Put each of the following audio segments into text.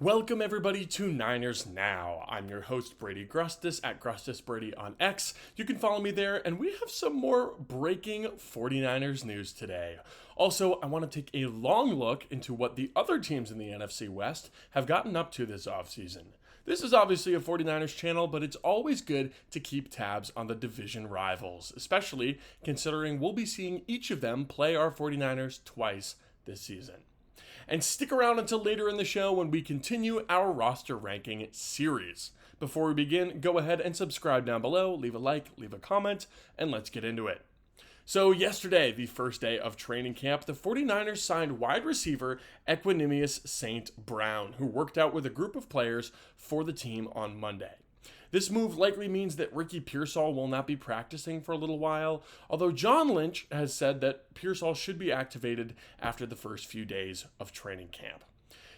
Welcome everybody to Niners Now. I'm your host Brady Grustas at GrustasBrady on X. You can follow me there, and we have some more breaking 49ers news today. Also, I want to take a long look into what the other teams in the NFC West have gotten up to this offseason. This is obviously a 49ers channel, but it's always good to keep tabs on the division rivals, especially considering we'll be seeing each of them play our 49ers twice this season. And stick around until later in the show when we continue our roster ranking series. Before we begin, go ahead and subscribe down below, leave a like, leave a comment, and let's get into it. So yesterday, the first day of training camp, the 49ers signed wide receiver Equanimeous St. Brown, who worked out with a group of players for the team on Monday. This move likely means that Ricky Pearsall will not be practicing for a little while, although John Lynch has said that Pearsall should be activated after the first few days of training camp.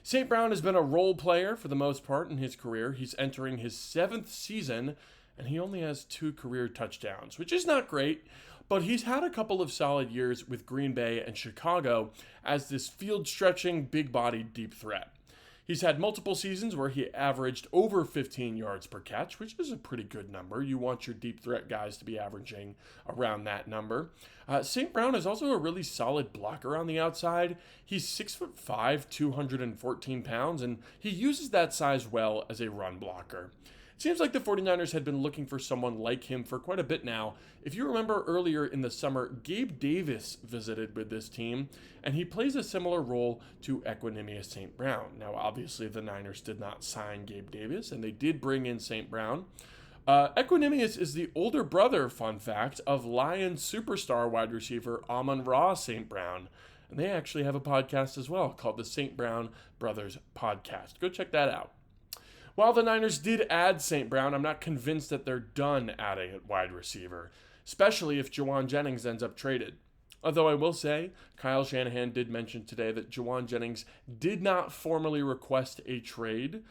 St. Brown has been a role player for the most part in his career. He's entering his 7th season, and he only has 2 career touchdowns, which is not great, but he's had a couple of solid years with Green Bay and Chicago as this field-stretching, big-bodied deep threat. He's had multiple seasons where he averaged over 15 yards per catch, which is a pretty good number. You want your deep threat guys to be averaging around that number. St. Brown is also a really solid blocker on the outside. He's 6'5", 214 pounds, and he uses that size well as a run blocker. It seems like the 49ers had been looking for someone like him for quite a bit now. If you remember earlier in the summer, Gabe Davis visited with this team, and he plays a similar role to Equanimeous St. Brown. Now, obviously, the Niners did not sign Gabe Davis, and they did bring in St. Brown. Equanimeous is the older brother, fun fact, of Lions superstar wide receiver Amon-Ra St. Brown. And they actually have a podcast as well called the St. Brown Brothers Podcast. Go check that out. While the Niners did add St. Brown, I'm not convinced that they're done adding at wide receiver, especially if Jauan Jennings ends up traded. Although I will say, Kyle Shanahan did mention today that Jauan Jennings did not formally request a trade,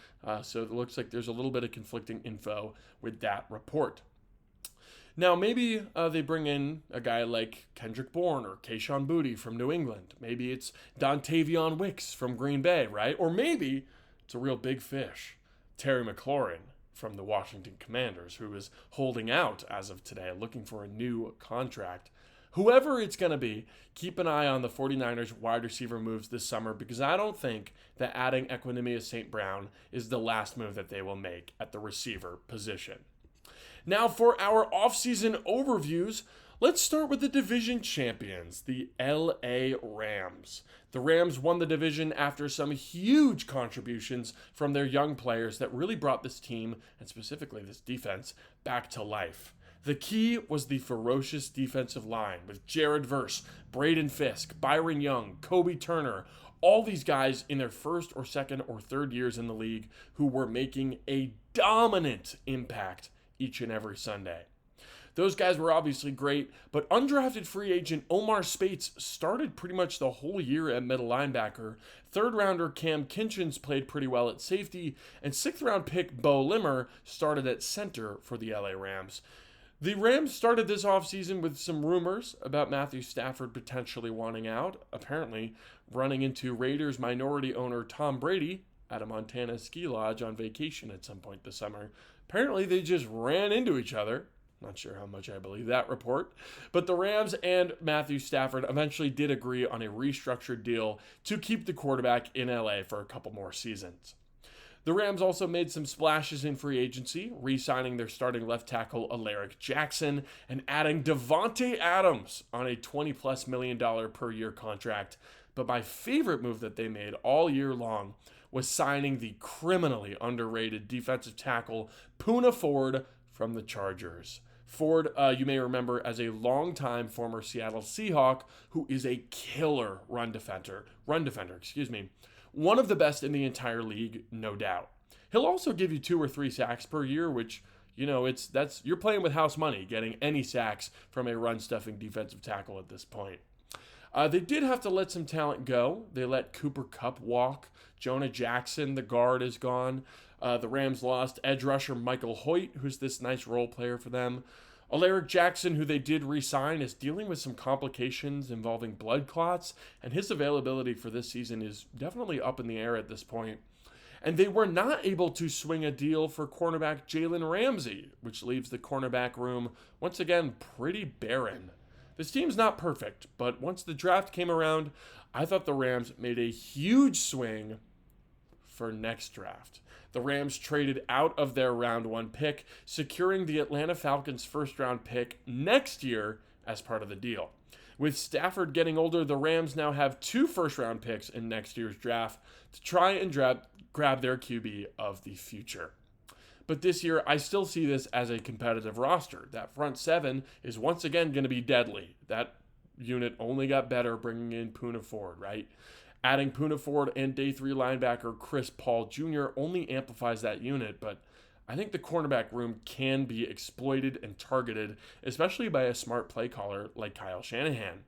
so it looks like there's a little bit of conflicting info with that report. Now, maybe they bring in a guy like Kendrick Bourne or Kayshon Boutte from New England. Maybe it's Dontavion Wicks from Green Bay, right? Or maybe it's a real big fish. Terry McLaurin from the Washington Commanders, who is holding out as of today, looking for a new contract. Whoever it's going to be, keep an eye on the 49ers wide receiver moves this summer, because I don't think that adding Equanimeous St. Brown is the last move that they will make at the receiver position. Now for our offseason overviews, let's start with the division champions, the LA Rams. The Rams won the division after some huge contributions from their young players that really brought this team, and specifically this defense, back to life. The key was the ferocious defensive line with Jared Verse, Braden Fisk, Byron Young, Kobe Turner, all these guys in their first or second or third years in the league who were making a dominant impact each and every Sunday. Those guys were obviously great, but undrafted free agent Omar Spates started pretty much the whole year at middle linebacker. Third-rounder Cam Kinchins played pretty well at safety, and sixth-round pick Bo Limmer started at center for the LA Rams. The Rams started this offseason with some rumors about Matthew Stafford potentially wanting out, apparently running into Raiders minority owner Tom Brady at a Montana ski lodge on vacation at some point this summer. Apparently they just ran into each other. Not sure how much I believe that report. But the Rams and Matthew Stafford eventually did agree on a restructured deal to keep the quarterback in LA for a couple more seasons. The Rams also made some splashes in free agency, re-signing their starting left tackle Alaric Jackson and adding Devontae Adams on a $20+ million per year contract. But my favorite move that they made all year long was signing the criminally underrated defensive tackle Poona Ford from the Chargers. Ford, you may remember as a longtime former Seattle Seahawk, who is a killer run defender. One of the best in the entire league, no doubt. He'll also give you 2 or 3 sacks per year, which, you're playing with house money, getting any sacks from a run-stuffing defensive tackle at this point. They did have to let some talent go. They let Cooper Kupp walk. Jonah Jackson, the guard, is gone. The Rams lost edge rusher Michael Hoyt, who's this nice role player for them. Alaric Jackson, who they did re-sign, is dealing with some complications involving blood clots, and his availability for this season is definitely up in the air at this point. And they were not able to swing a deal for cornerback Jalen Ramsey, which leaves the cornerback room once again pretty barren. This team's not perfect, but once the draft came around, I thought the Rams made a huge swing for next draft. The Rams traded out of their round 1 pick, securing the Atlanta Falcons' first round pick next year as part of the deal. With Stafford getting older, the Rams now have 2 first round picks in next year's draft to try and grab their QB of the future. But this year, I still see this as a competitive roster. That front 7 is once again going to be deadly. That unit only got better bringing in Poona Ford, right? Adding Poona Ford and day 3 linebacker Chris Paul Jr. only amplifies that unit, but I think the cornerback room can be exploited and targeted, especially by a smart play caller like Kyle Shanahan.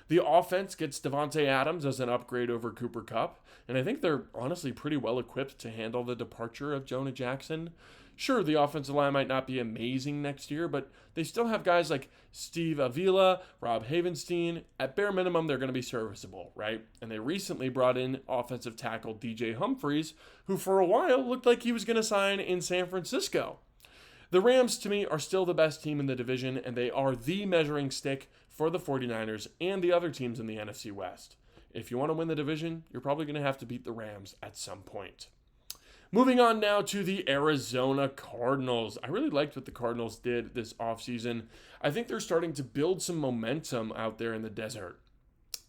The offense gets Devontae Adams as an upgrade over Cooper Kupp, and I think they're honestly pretty well equipped to handle the departure of Jonah Jackson. Sure, the offensive line might not be amazing next year, but they still have guys like Steve Avila, Rob Havenstein. At bare minimum, they're going to be serviceable, right? And they recently brought in offensive tackle DJ Humphries, who for a while looked like he was going to sign in San Francisco. The Rams, to me, are still the best team in the division, and they are the measuring stick for the 49ers and the other teams in the NFC West. If you want to win the division, you're probably going to have to beat the Rams at some point. Moving on now to the Arizona Cardinals. I really liked what the Cardinals did this offseason. I think they're starting to build some momentum out there in the desert.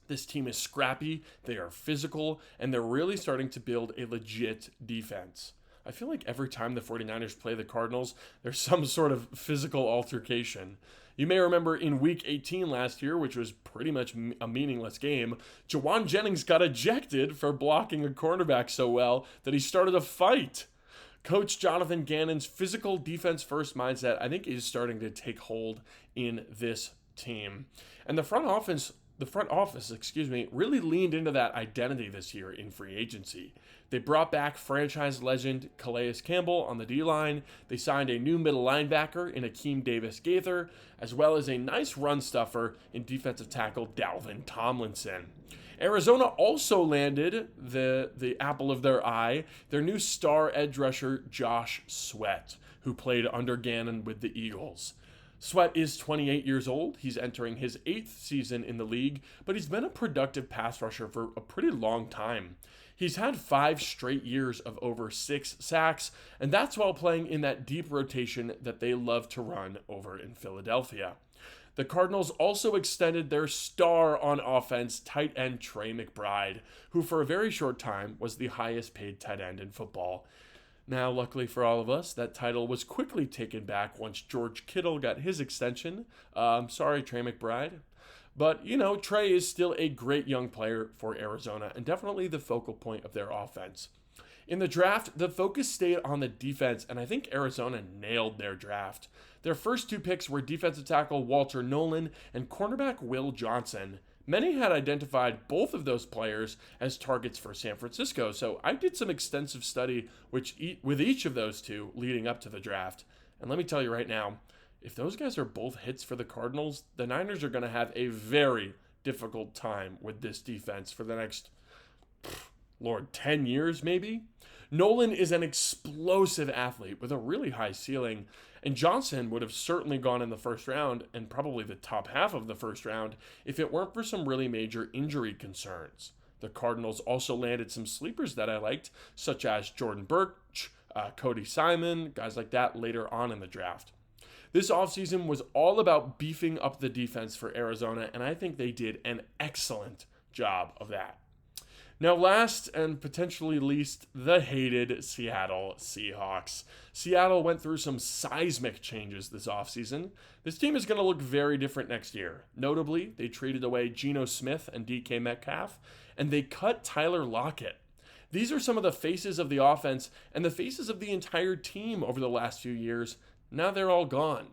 This team is scrappy, they are physical, and they're really starting to build a legit defense. I feel like every time the 49ers play the Cardinals, there's some sort of physical altercation. You may remember in Week 18 last year, which was pretty much a meaningless game, Jawan Jennings got ejected for blocking a cornerback so well that he started a fight. Coach Jonathan Gannon's physical defense-first mindset, I think, is starting to take hold in this team. And the front office, really leaned into that identity this year in free agency. They brought back franchise legend Calais Campbell on the D-line. They signed a new middle linebacker in Akeem Davis-Gaither, as well as a nice run stuffer in defensive tackle Dalvin Tomlinson. Arizona also landed the apple of their eye, their new star edge rusher Josh Sweat, who played under Gannon with the Eagles. Sweat is 28 years old. He's entering his 8th season in the league, but he's been a productive pass rusher for a pretty long time. He's had 5 straight years of over 6 sacks, and that's while playing in that deep rotation that they love to run over in Philadelphia. The Cardinals also extended their star on offense, tight end Trey McBride, who for a very short time was the highest paid tight end in football. Now, luckily for all of us, that title was quickly taken back once George Kittle got his extension. Sorry, Trey McBride. But, Trey is still a great young player for Arizona and definitely the focal point of their offense. In the draft, the focus stayed on the defense, and I think Arizona nailed their draft. Their first 2 picks were defensive tackle Walter Nolan and cornerback Will Johnson. Many had identified both of those players as targets for San Francisco, so I did some extensive study with each of those 2 leading up to the draft. And let me tell you right now, if those guys are both hits for the Cardinals, the Niners are going to have a very difficult time with this defense for the next, 10 years maybe? Nolan is an explosive athlete with a really high ceiling, and Johnson would have certainly gone in the first round, and probably the top half of the first round, if it weren't for some really major injury concerns. The Cardinals also landed some sleepers that I liked, such as Jordan Birch, Cody Simon, guys like that later on in the draft. This offseason was all about beefing up the defense for Arizona, and I think they did an excellent job of that. Now, last and potentially least, the hated Seattle Seahawks. Seattle went through some seismic changes this offseason. This team is going to look very different next year. Notably, they traded away Geno Smith and DK Metcalf, and they cut Tyler Lockett. These are some of the faces of the offense and the faces of the entire team over the last few years. Now they're all gone.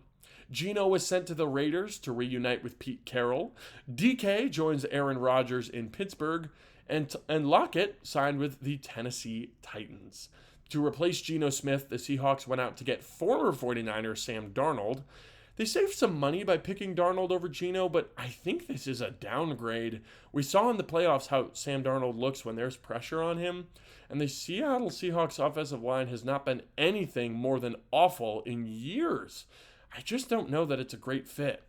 Geno was sent to the Raiders to reunite with Pete Carroll. DK joins Aaron Rodgers in Pittsburgh. And Lockett signed with the Tennessee Titans. To replace Geno Smith, the Seahawks went out to get former 49er Sam Darnold. They saved some money by picking Darnold over Geno, but I think this is a downgrade. We saw in the playoffs how Sam Darnold looks when there's pressure on him, and the Seattle Seahawks offensive line has not been anything more than awful in years. I just don't know that it's a great fit.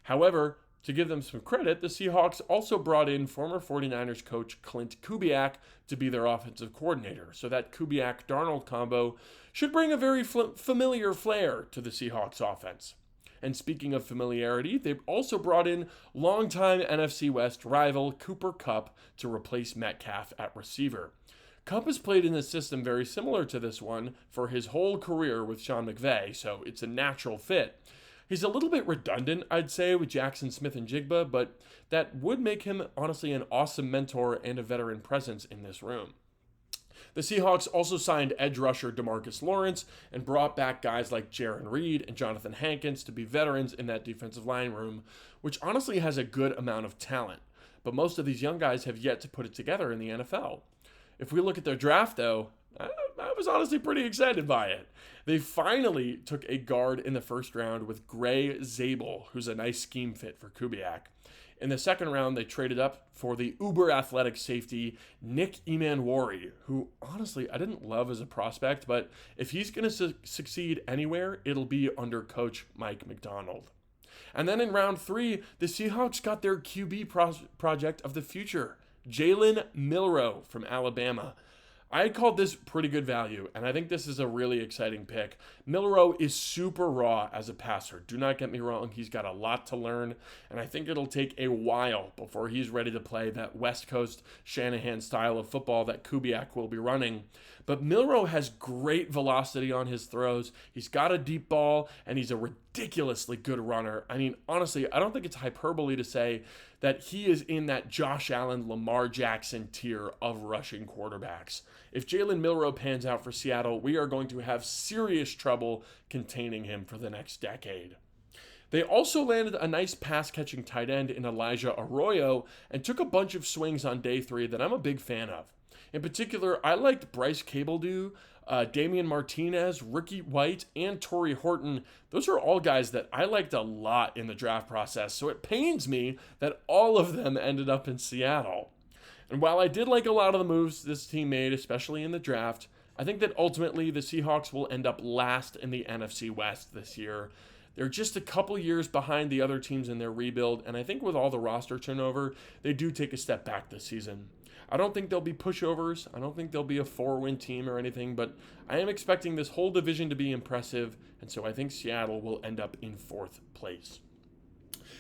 However, to give them some credit, the Seahawks also brought in former 49ers coach Clint Kubiak to be their offensive coordinator. So that Kubiak-Darnold combo should bring a very familiar flair to the Seahawks offense. And speaking of familiarity, they've also brought in longtime NFC West rival Cooper Kupp to replace Metcalf at receiver. Kupp has played in a system very similar to this one for his whole career with Sean McVay, so it's a natural fit. He's a little bit redundant, I'd say, with Jackson Smith and Jigba, but that would make him, honestly, an awesome mentor and a veteran presence in this room. The Seahawks also signed edge rusher DeMarcus Lawrence and brought back guys like Jaron Reed and Jonathan Hankins to be veterans in that defensive line room, which honestly has a good amount of talent. But most of these young guys have yet to put it together in the NFL. If we look at their draft, though, I was honestly pretty excited by it. They finally took a guard in the first round with Gray Zabel, who's a nice scheme fit for Kubiak. In the second round, they traded up for the uber-athletic safety Nick Emanwari, who, honestly, I didn't love as a prospect, but if he's going to succeed anywhere, it'll be under coach Mike McDonald. And then in round 3, the Seahawks got their QB project of the future, Jalen Milroe from Alabama. I called this pretty good value, and I think this is a really exciting pick. Milroe is super raw as a passer. Do not get me wrong, he's got a lot to learn, and I think it'll take a while before he's ready to play that West Coast Shanahan style of football that Kubiak will be running. But Milroe has great velocity on his throws. He's got a deep ball, and he's a ridiculously good runner. I mean, honestly, I don't think it's hyperbole to say that he is in that Josh Allen, Lamar Jackson tier of rushing quarterbacks. If Jalen Milroe pans out for Seattle, we are going to have serious trouble containing him for the next decade. They also landed a nice pass-catching tight end in Elijah Arroyo and took a bunch of swings on day 3 that I'm a big fan of. In particular, I liked Bryce Cabledew, Damian Martinez, Ricky White, and Torrey Horton. Those are all guys that I liked a lot in the draft process, so it pains me that all of them ended up in Seattle. And while I did like a lot of the moves this team made, especially in the draft, I think that ultimately the Seahawks will end up last in the NFC West this year. They're just a couple years behind the other teams in their rebuild, and I think with all the roster turnover, they do take a step back this season. I don't think they'll be pushovers. I don't think they'll be a 4-win team or anything, but I am expecting this whole division to be impressive, and so I think Seattle will end up in 4th place.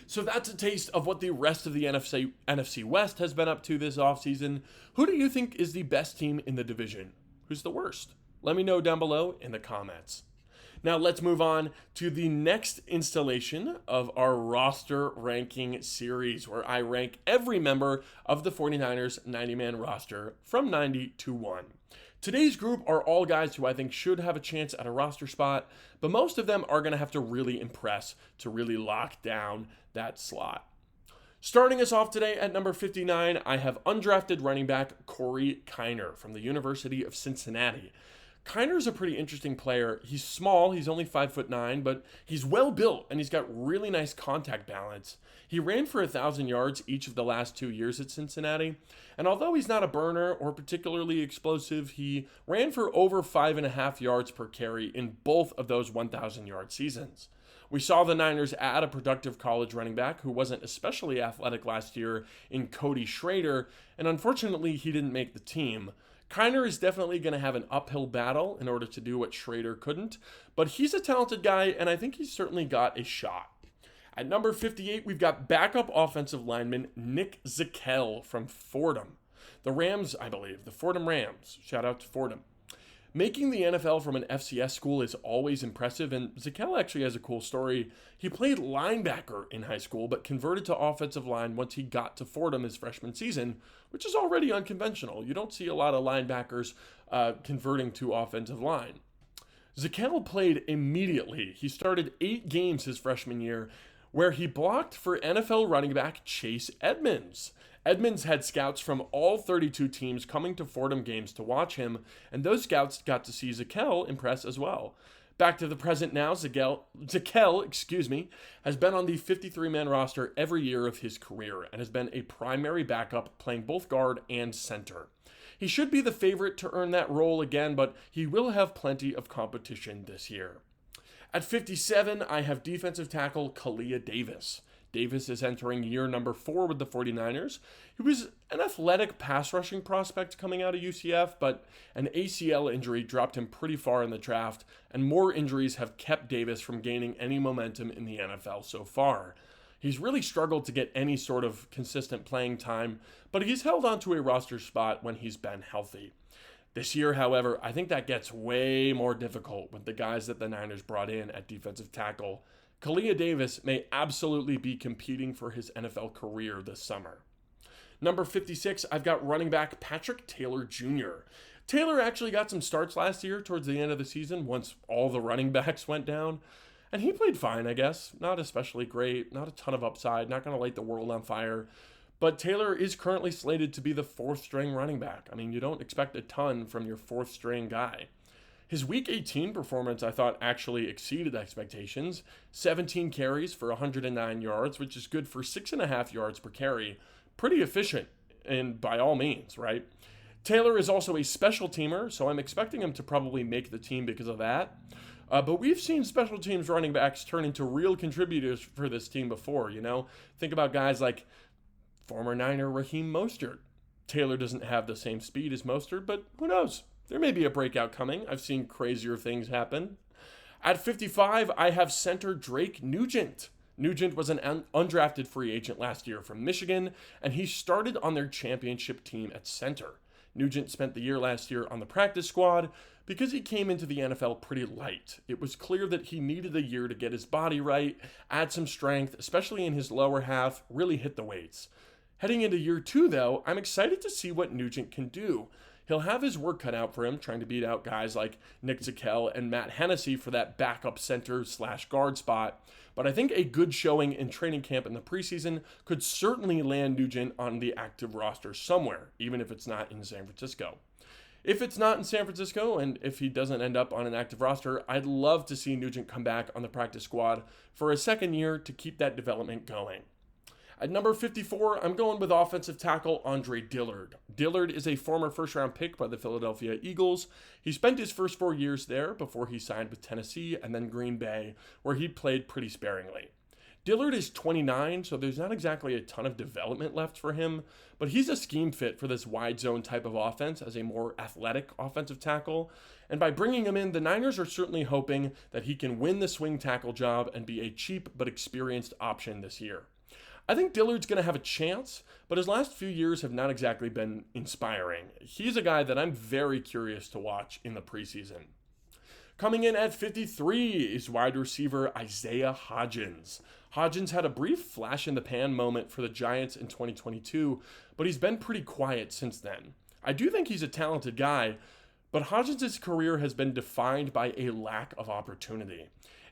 So that's a taste of what the rest of the NFC West has been up to this offseason. Who do you think is the best team in the division? Who's the worst? Let me know down below in the comments. Now let's move on to the next installation of our roster ranking series, where I rank every member of the 49ers 90-man roster from 90 to 1. Today's group are all guys who I think should have a chance at a roster spot, but most of them are going to have to really impress to really lock down that slot. Starting us off today at number 59, I have undrafted running back Corey Kiner from the University of Cincinnati. Kiner is a pretty interesting player. He's small, he's only 5'9", but he's well built and he's got really nice contact balance. He ran for 1,000 yards each of the last 2 years at Cincinnati, and although he's not a burner or particularly explosive, he ran for over 5.5 yards per carry in both of those 1,000-yard seasons. We saw the Niners add a productive college running back who wasn't especially athletic last year in Cody Schrader, and unfortunately he didn't make the team. Kiner is definitely going to have an uphill battle in order to do what Schrader couldn't, but he's a talented guy, and I think he's certainly got a shot. At number 58, we've got backup offensive lineman Nick Zakelj from Fordham. The Rams, I believe, the Fordham Rams. Shout out to Fordham. Making the NFL from an FCS school is always impressive, and Zakelj actually has a cool story. He played linebacker in high school, but converted to offensive line once he got to Fordham his freshman season, which is already unconventional. You don't see a lot of linebackers converting to offensive line. Zakelj played immediately. He started 8 games his freshman year, where he blocked for NFL running back Chase Edmonds. Edmonds had scouts from all 32 teams coming to Fordham games to watch him, and those scouts got to see Zakelj impress as well. Back to the present now, Zakel, has been on the 53-man roster every year of his career and has been a primary backup playing both guard and center. He should be the favorite to earn that role again, but he will have plenty of competition this year. At 57, I have defensive tackle Kalia Davis. Davis is entering year number 4 with the 49ers. He was an athletic pass rushing prospect coming out of UCF, but an ACL injury dropped him pretty far in the draft, and more injuries have kept Davis from gaining any momentum in the NFL so far. He's really struggled to get any sort of consistent playing time, but he's held onto a roster spot when he's been healthy. This year, however, I think that gets way more difficult with the guys that the Niners brought in at defensive tackle. Kalia Davis may absolutely be competing for his NFL career this summer. Number 56, I've got running back Patrick Taylor Jr. Taylor actually got some starts last year towards the end of the season once all the running backs went down. And he played fine, I guess. Not especially great, not a ton of upside, not going to light the world on fire. But Taylor is currently slated to be the 4th-string running back. I mean, you don't expect a ton from your 4th-string guy. His Week 18 performance, I thought, actually exceeded expectations. 17 carries for 109 yards, which is good for 6.5 yards per carry. Pretty efficient, and by all means, right? Taylor is also a special teamer, so I'm expecting him to probably make the team because of that. But we've seen special teams running backs turn into real contributors for this team before, you know? Think about guys like former Niner Raheem Mostert. Taylor doesn't have the same speed as Mostert, but who knows? There may be a breakout coming. I've seen crazier things happen. At 55, I have center Drake Nugent. Nugent was an undrafted free agent last year from Michigan, and he started on their championship team at center. Nugent spent the year last year on the practice squad because he came into the NFL pretty light. It was clear that he needed a year to get his body right, add some strength, especially in his lower half, really hit the weights. Heading into year 2, though, I'm excited to see what Nugent can do. He'll have his work cut out for him, trying to beat out guys like Nick Zakel and Matt Hennessy for that backup center/guard spot. But I think a good showing in training camp in the preseason could certainly land Nugent on the active roster somewhere, even if it's not in San Francisco. If it's not in San Francisco, and if he doesn't end up on an active roster, I'd love to see Nugent come back on the practice squad for a second year to keep that development going. At number 54, I'm going with offensive tackle Andre Dillard. Dillard is a former first-round pick by the Philadelphia Eagles. He spent his first 4 years there before he signed with Tennessee and then Green Bay, where he played pretty sparingly. Dillard is 29, so there's not exactly a ton of development left for him, but he's a scheme fit for this wide zone type of offense as a more athletic offensive tackle. And by bringing him in, the Niners are certainly hoping that he can win the swing tackle job and be a cheap but experienced option this year. I think Dillard's going to have a chance, but his last few years have not exactly been inspiring. He's a guy that I'm very curious to watch in the preseason. Coming in at 53 is wide receiver Isaiah Hodgins. Hodgins had a brief flash-in-the-pan moment for the Giants in 2022, but he's been pretty quiet since then. I do think he's a talented guy, but Hodgins' career has been defined by a lack of opportunity.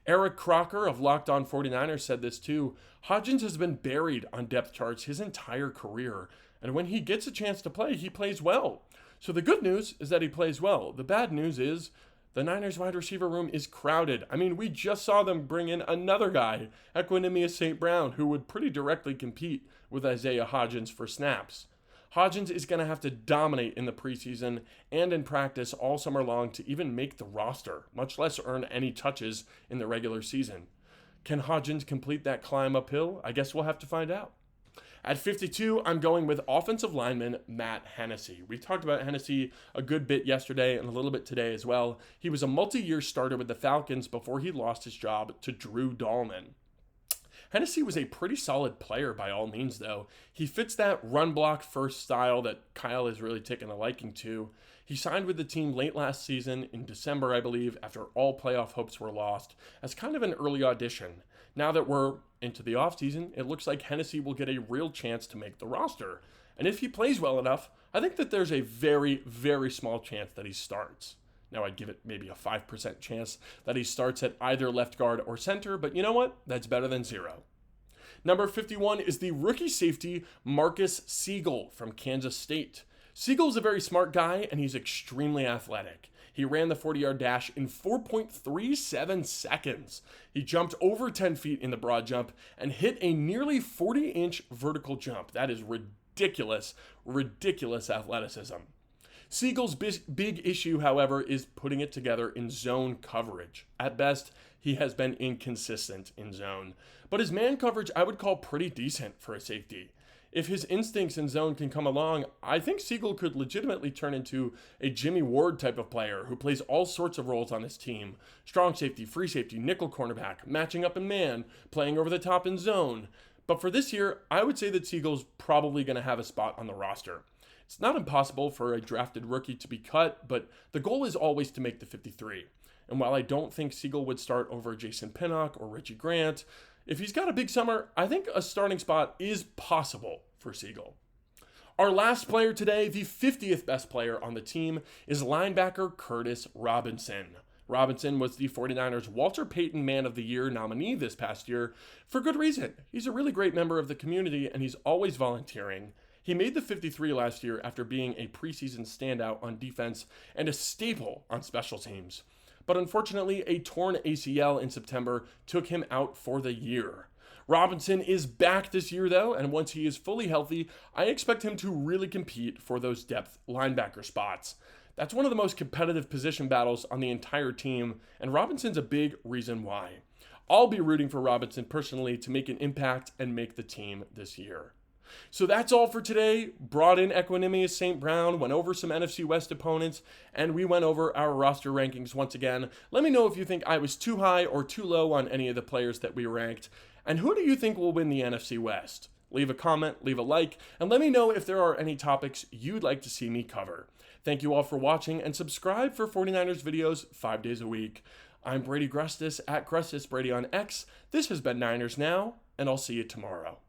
Eric Crocker of Locked On 49ers said this too. Hodgins has been buried on depth charts his entire career, and when he gets a chance to play, he plays well. So the good news is that he plays well. The bad news is the Niners wide receiver room is crowded. I mean, we just saw them bring in another guy, Equanimeous St. Brown, who would pretty directly compete with Isaiah Hodgins for snaps. Hodgins is going to have to dominate in the preseason and in practice all summer long to even make the roster, much less earn any touches in the regular season. Can Hodgins complete that climb uphill? I guess we'll have to find out. At 52, I'm going with offensive lineman Matt Hennessy. We talked about Hennessy a good bit yesterday and a little bit today as well. He was a multi-year starter with the Falcons before he lost his job to Drew Dahlman. Hennessy was a pretty solid player by all means, though. He fits that run block first style that Kyle has really taken a liking to. He signed with the team late last season in December, I believe, after all playoff hopes were lost, as kind of an early audition. Now that we're into the offseason, it looks like Hennessy will get a real chance to make the roster. And if he plays well enough, I think that there's a very, very small chance that he starts. Now, I'd give it maybe a 5% chance that he starts at either left guard or center, but you know what? That's better than zero. Number 51 is the rookie safety Marcus Siegel from Kansas State. Siegel's a very smart guy, and he's extremely athletic. He ran the 40-yard dash in 4.37 seconds. He jumped over 10 feet in the broad jump and hit a nearly 40-inch vertical jump. That is ridiculous, ridiculous athleticism. Siegel's big issue, however, is putting it together in zone coverage. At best, he has been inconsistent in zone. But his man coverage I would call pretty decent for a safety. If his instincts in zone can come along, I think Siegel could legitimately turn into a Jimmy Ward type of player who plays all sorts of roles on this team. Strong safety, free safety, nickel cornerback, matching up in man, playing over the top in zone. But for this year, I would say that Siegel's probably going to have a spot on the roster. It's not impossible for a drafted rookie to be cut, but the goal is always to make the 53. And while I don't think Siegel would start over Jason Pinnock or Richie Grant, if he's got a big summer, I think a starting spot is possible for Siegel. Our last player today, the 50th best player on the team, is linebacker Curtis Robinson. Robinson was the 49ers Walter Payton Man of the Year nominee this past year for good reason. He's a really great member of the community and he's always volunteering. He made the 53 last year after being a preseason standout on defense and a staple on special teams. But unfortunately, a torn ACL in September took him out for the year. Robinson is back this year though, and once he is fully healthy, I expect him to really compete for those depth linebacker spots. That's one of the most competitive position battles on the entire team, and Robinson's a big reason why. I'll be rooting for Robinson personally to make an impact and make the team this year. So that's all for today. Brought in Equanimeous St. Brown, went over some NFC West opponents, and we went over our roster rankings once again. Let me know if you think I was too high or too low on any of the players that we ranked. And who do you think will win the NFC West? Leave a comment, leave a like, and let me know if there are any topics you'd like to see me cover. Thank you all for watching, and subscribe for 49ers videos 5 days a week. I'm Brady Grustas at Grustas Brady on X. This has been Niners Now, and I'll see you tomorrow.